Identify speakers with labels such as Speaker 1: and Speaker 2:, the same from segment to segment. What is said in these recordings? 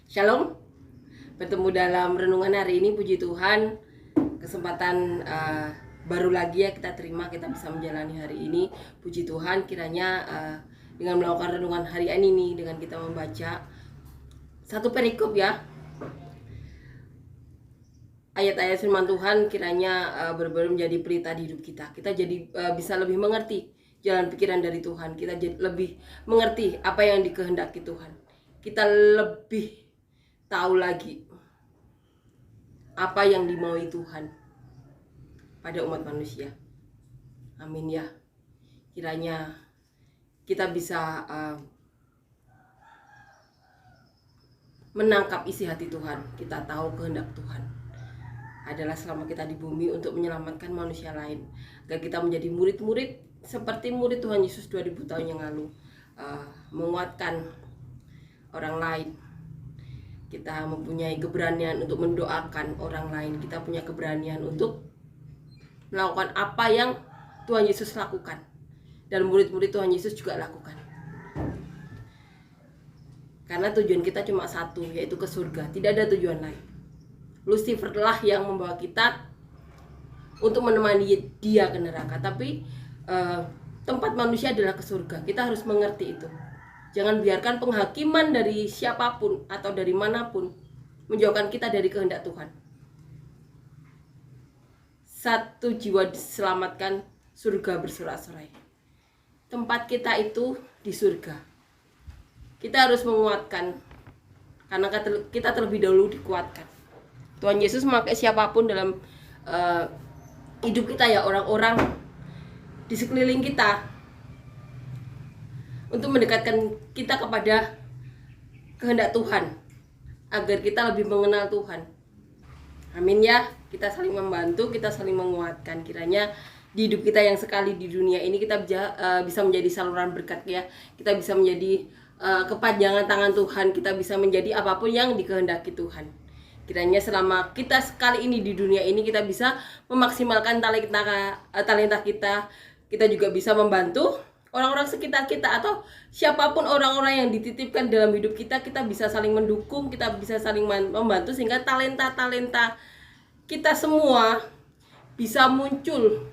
Speaker 1: Shalom, bertemu dalam renungan hari ini. Puji Tuhan, kesempatan baru lagi ya kita terima, kita bisa menjalani hari ini. Puji Tuhan, kiranya dengan melakukan renungan hari ini nih, dengan kita membaca satu perikop ya, ayat-ayat firman Tuhan, kiranya benar-benar menjadi pelita di hidup kita. Kita jadi bisa lebih mengerti jalan pikiran dari Tuhan. Kita jadi lebih mengerti apa yang dikehendaki Tuhan. Kita lebih tahu lagi apa yang dimaui Tuhan pada umat manusia. Amin ya. Kiranya kita bisa menangkap isi hati Tuhan. Kita tahu kehendak Tuhan adalah selama kita di bumi untuk menyelamatkan manusia lain, agar kita menjadi murid-murid seperti murid Tuhan Yesus 2000 tahun yang lalu, menguatkan orang lain. Kita mempunyai keberanian untuk mendoakan orang lain. Kita punya keberanian untuk melakukan apa yang Tuhan Yesus lakukan, dan murid-murid Tuhan Yesus juga lakukan. Karena tujuan kita cuma satu, yaitu ke surga. Tidak ada tujuan lain. Lucifer lah yang membawa kita untuk menemani dia ke neraka. Tapi tempat manusia adalah ke surga. Kita harus mengerti itu. Jangan biarkan penghakiman dari siapapun atau dari manapun menjauhkan kita dari kehendak Tuhan. Satu jiwa diselamatkan, surga bersorak-sorai. Tempat kita itu di surga. Kita harus menguatkan, karena kita terlebih dahulu dikuatkan. Tuhan Yesus memakai siapapun dalam hidup kita ya, orang-orang di sekeliling kita, untuk mendekatkan kita kepada kehendak Tuhan, agar kita lebih mengenal Tuhan. Amin ya. Kita saling membantu, kita saling menguatkan. Kiranya di hidup kita yang sekali di dunia ini kita bisa menjadi saluran berkat ya. Kita bisa menjadi kepanjangan tangan Tuhan. Kita bisa menjadi apapun yang dikehendaki Tuhan. Kiranya selama kita sekali ini di dunia ini, kita bisa memaksimalkan talenta kita. Kita juga bisa membantu orang-orang sekitar kita, atau siapapun orang-orang yang dititipkan dalam hidup kita. Kita bisa saling mendukung, kita bisa saling membantu, sehingga talenta-talenta kita semua bisa muncul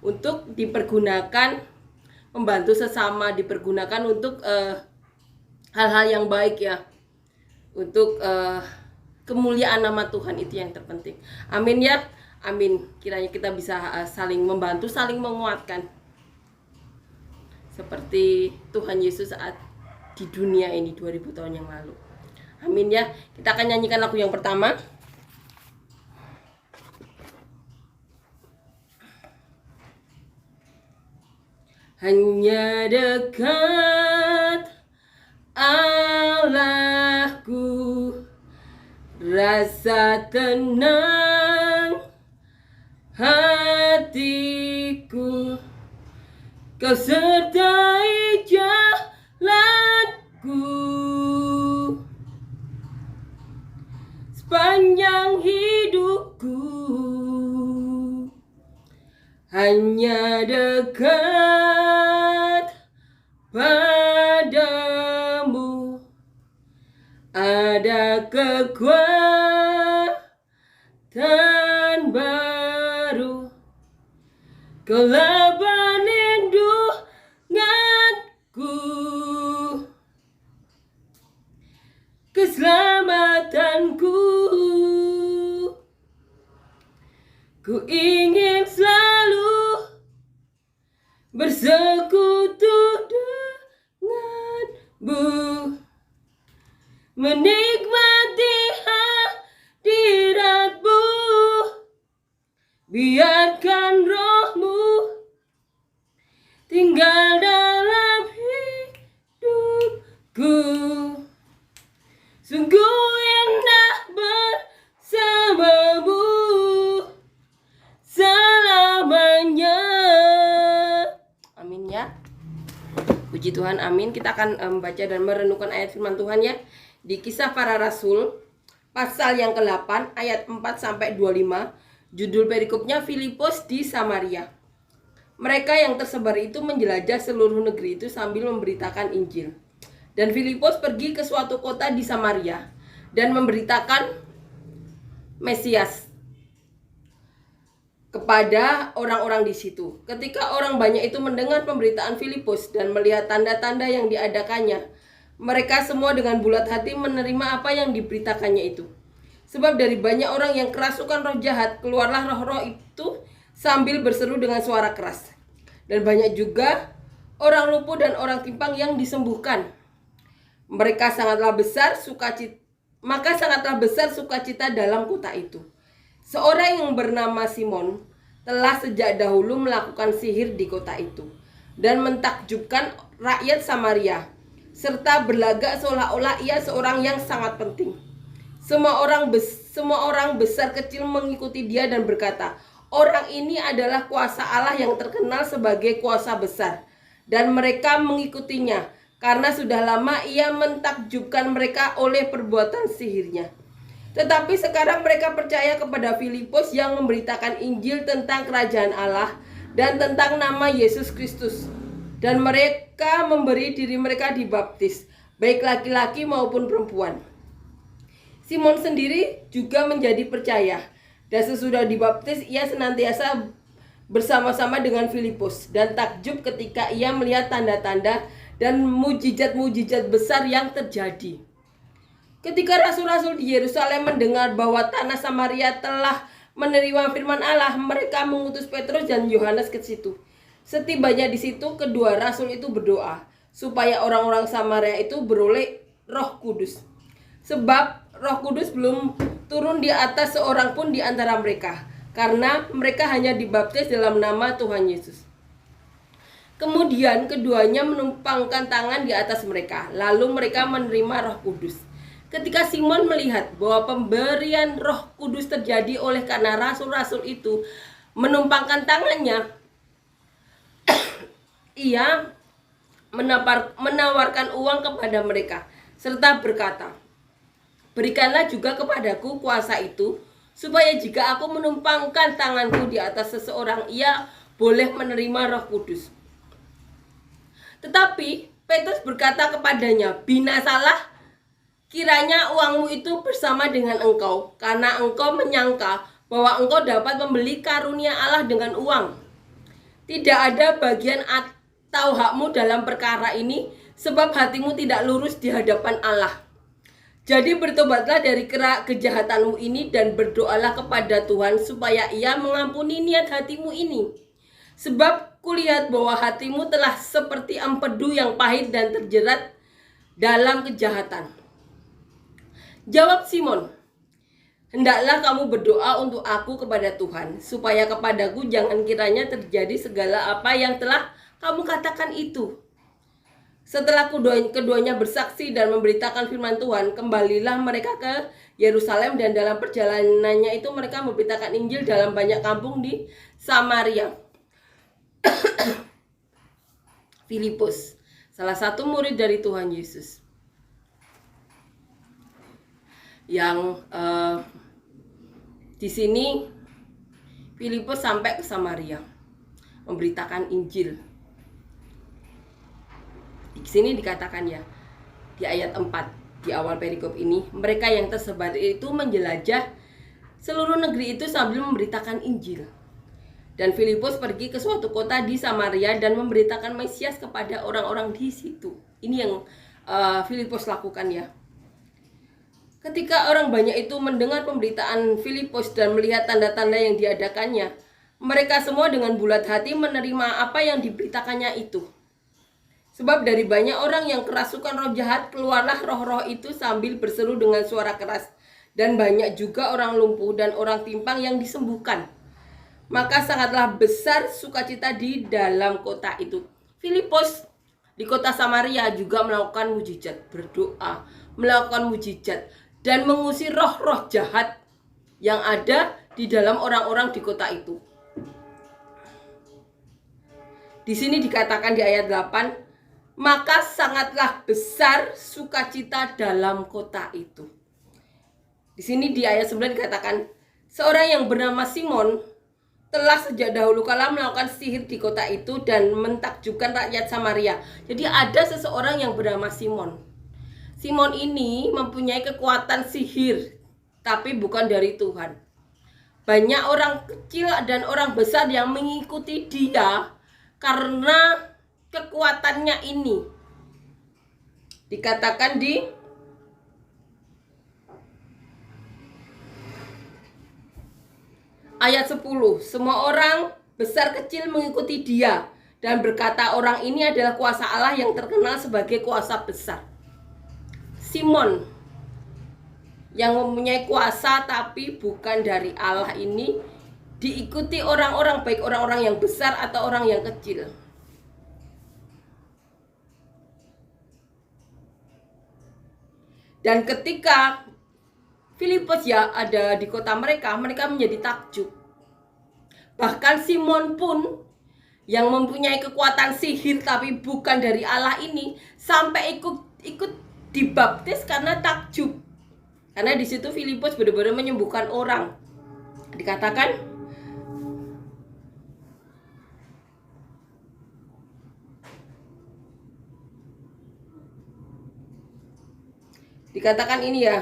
Speaker 1: untuk dipergunakan, membantu sesama, dipergunakan untuk hal-hal yang baik ya, untuk kemuliaan nama Tuhan. Itu yang terpenting. Amin ya, amin. Kiranya kita bisa saling membantu, saling menguatkan, seperti Tuhan Yesus saat di dunia ini 2000 tahun yang lalu. Amin ya. Kita akan nyanyikan lagu yang pertama. Hanya dekat Allahku, rasa tenang hatiku. Kau sertai jalanku sepanjang hidupku. Hanya dekat padamu ada kekuatan baru. Kau keselamatanku. Ku ingin selalu bersekutu denganmu, menikmati hadiratmu. Biarkan rohmu tinggal dalam hidupku. Sungguh indah bersamamu selamanya. Amin ya. Puji Tuhan, amin. Kita akan membaca dan merenungkan ayat firman Tuhan ya, di Kisah Para Rasul pasal yang ke-8 ayat 4 sampai 25. Judul perikopnya Filipus di Samaria. Mereka yang tersebar itu menjelajah seluruh negeri itu sambil memberitakan Injil. Dan Filipus pergi ke suatu kota di Samaria, dan memberitakan Mesias kepada orang-orang di situ. Ketika orang banyak itu mendengar pemberitaan Filipus dan melihat tanda-tanda yang diadakannya, mereka semua dengan bulat hati menerima apa yang diberitakannya itu. Sebab dari banyak orang yang kerasukan roh jahat, keluarlah roh-roh itu sambil berseru dengan suara keras. Dan banyak juga orang lumpuh dan orang timpang yang disembuhkan. Maka sangatlah besar sukacita dalam kota itu. Seorang yang bernama Simon telah sejak dahulu melakukan sihir di kota itu dan mentakjubkan rakyat Samaria, serta berlagak seolah-olah ia seorang yang sangat penting. Semua orang besar kecil mengikuti dia dan berkata, orang ini adalah kuasa Allah yang terkenal sebagai kuasa besar. Dan mereka mengikutinya karena sudah lama ia mentakjubkan mereka oleh perbuatan sihirnya. Tetapi sekarang mereka percaya kepada Filipus yang memberitakan Injil tentang kerajaan Allah dan tentang nama Yesus Kristus. Dan mereka memberi diri mereka dibaptis, baik laki-laki maupun perempuan. Simon sendiri juga menjadi percaya, dan sesudah dibaptis ia senantiasa bersama-sama dengan Filipus dan takjub ketika ia melihat tanda-tanda dan mujizat-mujizat besar yang terjadi. Ketika rasul-rasul di Yerusalem mendengar bahwa tanah Samaria telah menerima firman Allah, mereka mengutus Petrus dan Yohanes ke situ. Setibanya di situ, kedua rasul itu berdoa supaya orang-orang Samaria itu beroleh Roh Kudus. Sebab Roh Kudus belum turun di atas seorang pun di antara mereka, karena mereka hanya dibaptis dalam nama Tuhan Yesus. Kemudian keduanya menumpangkan tangan di atas mereka, lalu mereka menerima Roh Kudus. Ketika Simon melihat bahwa pemberian Roh Kudus terjadi oleh karena rasul-rasul itu menumpangkan tangannya, ia menawarkan uang kepada mereka serta berkata, berikanlah juga kepadaku kuasa itu, supaya jika aku menumpangkan tanganku di atas seseorang, ia boleh menerima Roh Kudus. Tetapi Petrus berkata kepadanya, binasalah kiranya uangmu itu bersama dengan engkau, karena engkau menyangka bahwa engkau dapat membeli karunia Allah dengan uang. Tidak ada bagian atau hakmu dalam perkara ini, sebab hatimu tidak lurus di hadapan Allah. Jadi bertobatlah dari kejahatanmu ini dan berdoalah kepada Tuhan supaya ia mengampuni niat hatimu ini. Sebab kulihat bahwa hatimu telah seperti empedu yang pahit dan terjerat dalam kejahatan. Jawab Simon, hendaklah kamu berdoa untuk aku kepada Tuhan, supaya kepadaku jangan kiranya terjadi segala apa yang telah kamu katakan itu. Setelah keduanya bersaksi dan memberitakan firman Tuhan, kembalilah mereka ke Yerusalem, dan dalam perjalanannya itu mereka memberitakan Injil dalam banyak kampung di Samaria. Filipus, salah satu murid dari Tuhan Yesus, yang di sini Filipus sampai ke Samaria memberitakan Injil. Di sini dikatakan ya, di ayat 4 di awal perikop ini, mereka yang tersebar itu menjelajah seluruh negeri itu sambil memberitakan Injil. Dan Filipus pergi ke suatu kota di Samaria dan memberitakan Mesias kepada orang-orang di situ. Ini yang Filipus lakukan ya. Ketika orang banyak itu mendengar pemberitaan Filipus dan melihat tanda-tanda yang diadakannya, mereka semua dengan bulat hati menerima apa yang diberitakannya itu. Sebab dari banyak orang yang kerasukan roh jahat, keluarlah roh-roh itu sambil berseru dengan suara keras. Dan banyak juga orang lumpuh dan orang timpang yang disembuhkan. Maka sangatlah besar sukacita di dalam kota itu. Filipus di kota Samaria juga melakukan mujizat, berdoa, melakukan mujizat, dan mengusir roh-roh jahat yang ada di dalam orang-orang di kota itu. Di sini dikatakan di ayat 8, maka sangatlah besar sukacita dalam kota itu. Di sini di ayat 9 dikatakan, seorang yang bernama Simon telah sejak dahulu kala melakukan sihir di kota itu dan mentakjubkan rakyat Samaria. Jadi ada seseorang yang bernama Simon. Simon ini mempunyai kekuatan sihir, tapi bukan dari Tuhan. Banyak orang kecil dan orang besar yang mengikuti dia karena kekuatannya ini. Dikatakan di ayat 10, semua orang besar kecil mengikuti dia dan berkata orang ini adalah kuasa Allah yang terkenal sebagai kuasa besar. Simon yang mempunyai kuasa tapi bukan dari Allah ini diikuti orang-orang, baik orang-orang yang besar atau orang yang kecil. Dan ketika Filipus ya ada di kota mereka menjadi takjub. Bahkan Simon pun yang mempunyai kekuatan sihir tapi bukan dari Allah ini sampai ikut dibaptis karena takjub. Karena di situ Filipus benar-benar menyembuhkan orang. Dikatakan ini ya.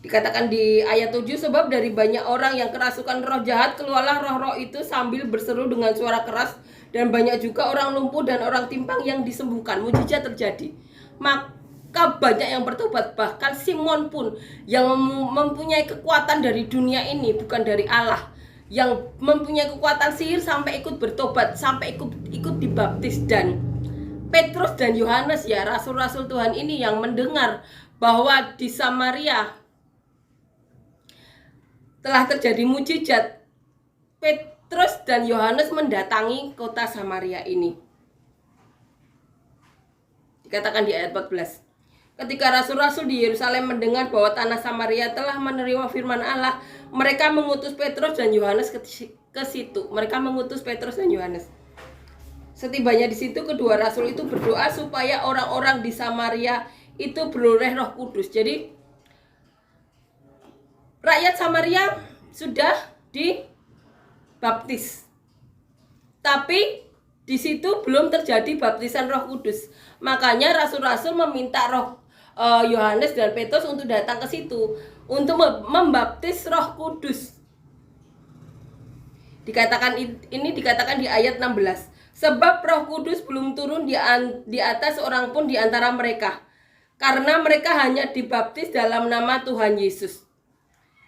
Speaker 1: Dikatakan di ayat 7, sebab dari banyak orang yang kerasukan roh jahat keluarlah roh-roh itu sambil berseru dengan suara keras, dan banyak juga orang lumpuh dan orang timpang yang disembuhkan. Mujizat terjadi. Maka banyak yang bertobat, bahkan Simon pun yang mempunyai kekuatan dari dunia ini bukan dari Allah, yang mempunyai kekuatan sihir sampai ikut bertobat, sampai ikut dibaptis. Dan Petrus dan Yohanes ya, rasul-rasul Tuhan ini yang mendengar bahwa di Samaria telah terjadi mujizat, Petrus dan Yohanes mendatangi kota Samaria ini. Dikatakan di ayat 14, ketika rasul-rasul di Yerusalem mendengar bahwa tanah Samaria telah menerima firman Allah, mereka mengutus Petrus dan Yohanes ke situ. Mereka mengutus Petrus dan Yohanes. Setibanya di situ, kedua rasul itu berdoa supaya orang-orang di Samaria itu beroleh Roh Kudus. Jadi rakyat Samaria sudah dibaptis, tapi di situ belum terjadi baptisan Roh Kudus. Makanya rasul-rasul meminta Yohanes dan Petrus untuk datang ke situ untuk membaptis Roh Kudus. Dikatakan di ayat 16, sebab Roh Kudus belum turun di atas seorang pun di antara mereka, karena mereka hanya dibaptis dalam nama Tuhan Yesus.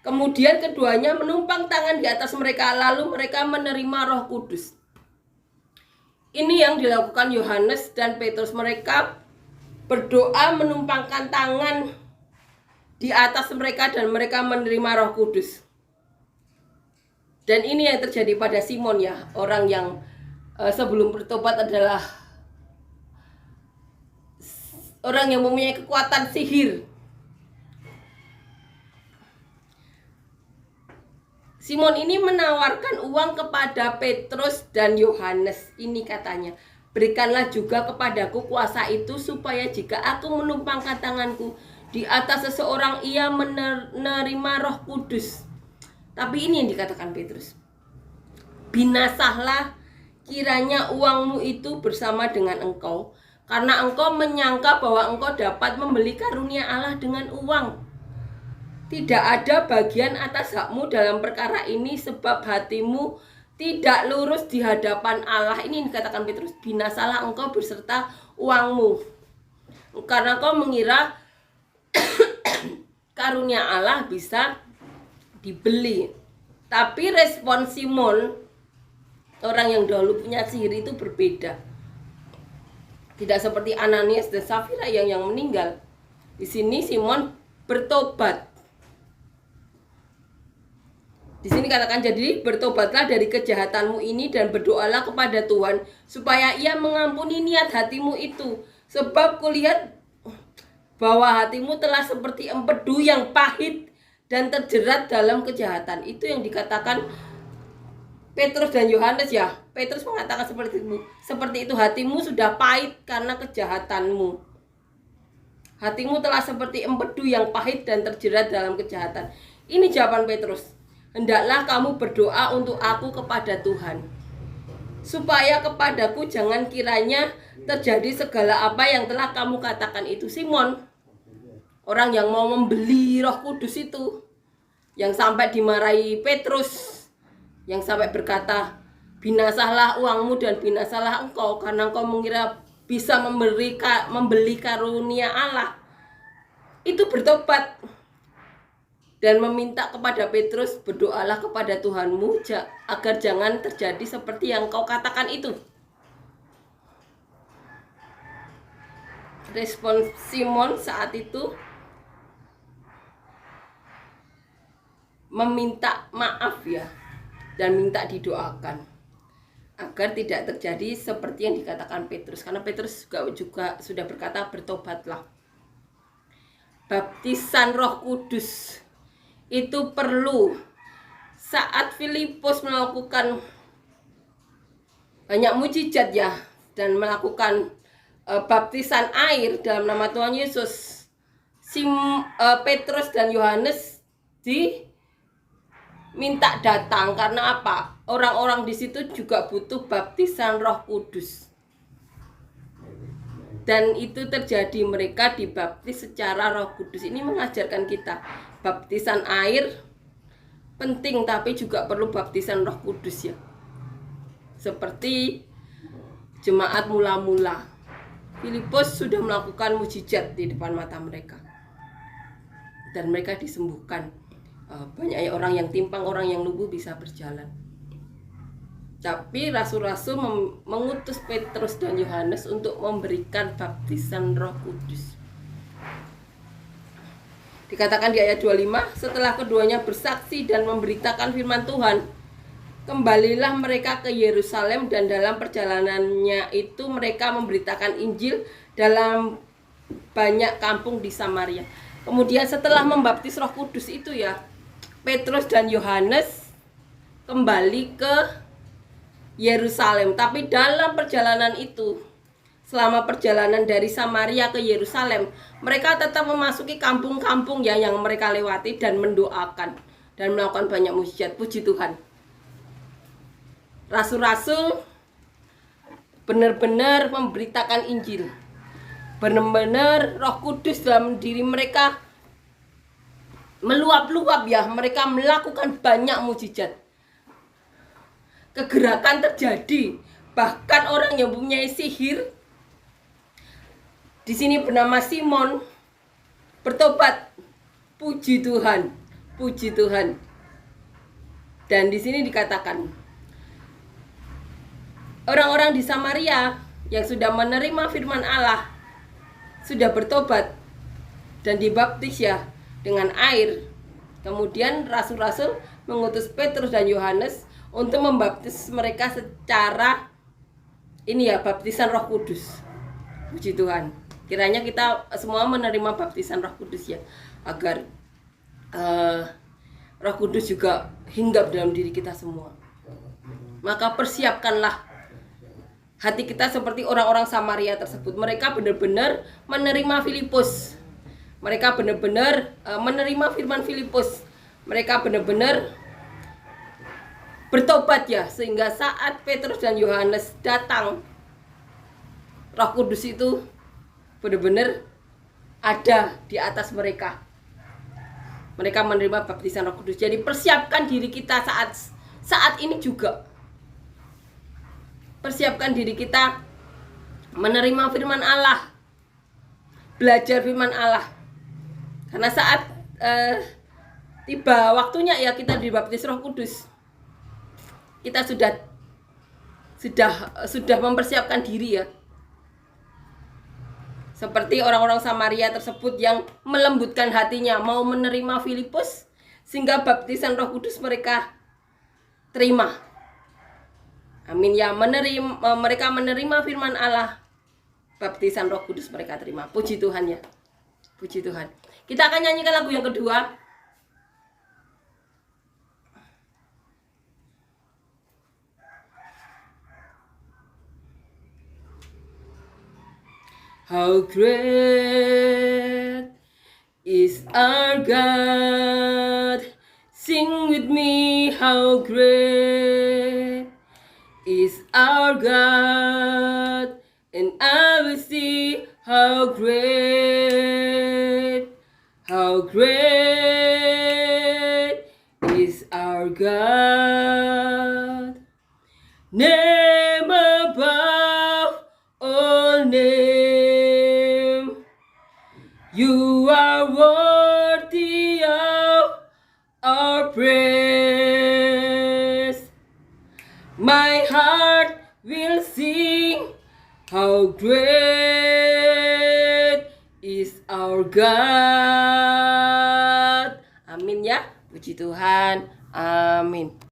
Speaker 1: Kemudian keduanya menumpang tangan di atas mereka, lalu mereka menerima Roh Kudus. Ini yang dilakukan Yohanes dan Petrus. Mereka berdoa menumpangkan tangan di atas mereka dan mereka menerima Roh Kudus. Dan ini yang terjadi pada Simon ya, orang yang sebelum bertobat adalah orang yang mempunyai kekuatan sihir. Simon ini menawarkan uang kepada Petrus dan Yohanes. Ini katanya, berikanlah juga kepadaku kuasa itu, supaya jika aku menumpangkan tanganku di atas seseorang, ia menerima Roh Kudus. Tapi ini yang dikatakan Petrus, binasahlah kiranya uangmu itu bersama dengan engkau, karena engkau menyangka bahwa engkau dapat membeli karunia Allah dengan uang. Tidak ada bagian atas hakmu dalam perkara ini, sebab hatimu tidak lurus di hadapan Allah. Ini dikatakan Petrus, binasalah engkau beserta uangmu, karena engkau mengira karunia Allah bisa dibeli. Tapi respon Simon, orang yang dahulu punya sihir, itu berbeda. Tidak seperti Ananias dan Safira yang meninggal. Di sini Simon bertobat. Di sini katakan, jadi bertobatlah dari kejahatanmu ini dan berdoalah kepada Tuhan supaya Ia mengampuni niat hatimu itu. Sebab kulihat bahwa hatimu telah seperti empedu yang pahit dan terjerat dalam kejahatan. Itu yang dikatakan Petrus dan Yohanes ya. Petrus mengatakan seperti itu, hatimu sudah pahit karena kejahatanmu. Hatimu telah seperti empedu yang pahit dan terjerat dalam kejahatan. Ini jawaban Petrus. Hendaklah kamu berdoa untuk aku kepada Tuhan. supaya kepadaku jangan kiranya terjadi segala apa yang telah kamu katakan itu. Simon, orang yang mau membeli Roh Kudus itu, yang sampai dimarahi Petrus, yang sampai berkata, binasalah uangmu dan binasalah engkau, karena engkau mengira bisa membeli karunia Allah. Itu bertobat dan meminta kepada Petrus, berdoalah kepada Tuhanmu agar jangan terjadi seperti yang kau katakan itu. Respon Simon saat itu meminta maaf ya, dan minta didoakan agar tidak terjadi seperti yang dikatakan Petrus, karena Petrus juga sudah berkata bertobatlah. Baptisan Roh Kudus itu perlu saat Filipus melakukan banyak mujizat ya, dan melakukan baptisan air dalam nama Tuhan Yesus. Petrus dan Yohanes diminta datang karena apa? Orang-orang di situ juga butuh baptisan Roh Kudus. Dan itu terjadi, mereka dibaptis secara Roh Kudus. Ini mengajarkan kita baptisan air penting, tapi juga perlu baptisan Roh Kudus ya. Seperti jemaat mula-mula, Filipus sudah melakukan mujizat di depan mata mereka, dan mereka disembuhkan. Banyak orang yang timpang, orang yang lumpuh bisa berjalan. Tapi rasul-rasul mengutus Petrus dan Yohanes untuk memberikan baptisan Roh Kudus. Dikatakan di ayat 25, setelah keduanya bersaksi dan memberitakan firman Tuhan, kembalilah mereka ke Yerusalem, dan dalam perjalanannya itu mereka memberitakan Injil dalam banyak kampung di Samaria. Kemudian setelah membaptis Roh Kudus itu ya, Petrus dan Yohanes kembali ke Yerusalem. Tapi dalam perjalanan itu, selama perjalanan dari Samaria ke Yerusalem, mereka tetap memasuki kampung-kampung ya yang mereka lewati, dan mendoakan dan melakukan banyak mujizat. Puji Tuhan. Rasul-rasul benar-benar memberitakan Injil. Benar-benar Roh Kudus dalam diri mereka meluap-luap ya. Mereka melakukan banyak mujizat. Kegerakan terjadi. Bahkan orang yang mempunyai sihir di sini bernama Simon bertobat. Puji Tuhan, puji Tuhan. Dan di sini dikatakan orang-orang di Samaria yang sudah menerima firman Allah sudah bertobat dan dibaptis ya dengan air. Kemudian rasul-rasul mengutus Petrus dan Yohanes untuk membaptis mereka secara ini ya, baptisan Roh Kudus. Puji Tuhan. Kiranya kita semua menerima baptisan Roh Kudus ya, agar Roh Kudus juga hinggap dalam diri kita semua. Maka persiapkanlah hati kita seperti orang-orang Samaria tersebut. Mereka benar-benar menerima Filipus. Mereka benar-benar menerima firman Filipus. Mereka benar-benar bertobat ya, sehingga saat Petrus dan Yohanes datang, Roh Kudus itu benar-benar ada di atas mereka. Mereka menerima baptisan Roh Kudus. Jadi persiapkan diri kita saat ini juga. Persiapkan diri kita menerima firman Allah, belajar firman Allah. Karena saat tiba waktunya ya kita dibaptis Roh Kudus, kita sudah mempersiapkan diri ya. Seperti orang-orang Samaria tersebut yang melembutkan hatinya mau menerima Filipus, sehingga baptisan Roh Kudus mereka terima. Amin ya, mereka menerima firman Allah, baptisan Roh Kudus mereka terima. Puji Tuhan ya. Puji Tuhan. Kita akan nyanyikan lagu yang kedua. How great is our God. Sing with me, how great is our God, and I will see how great is our God. Name above all name, you are worthy of our praise. My heart will sing, how great is our God. Amin ya, puji Tuhan. Amin.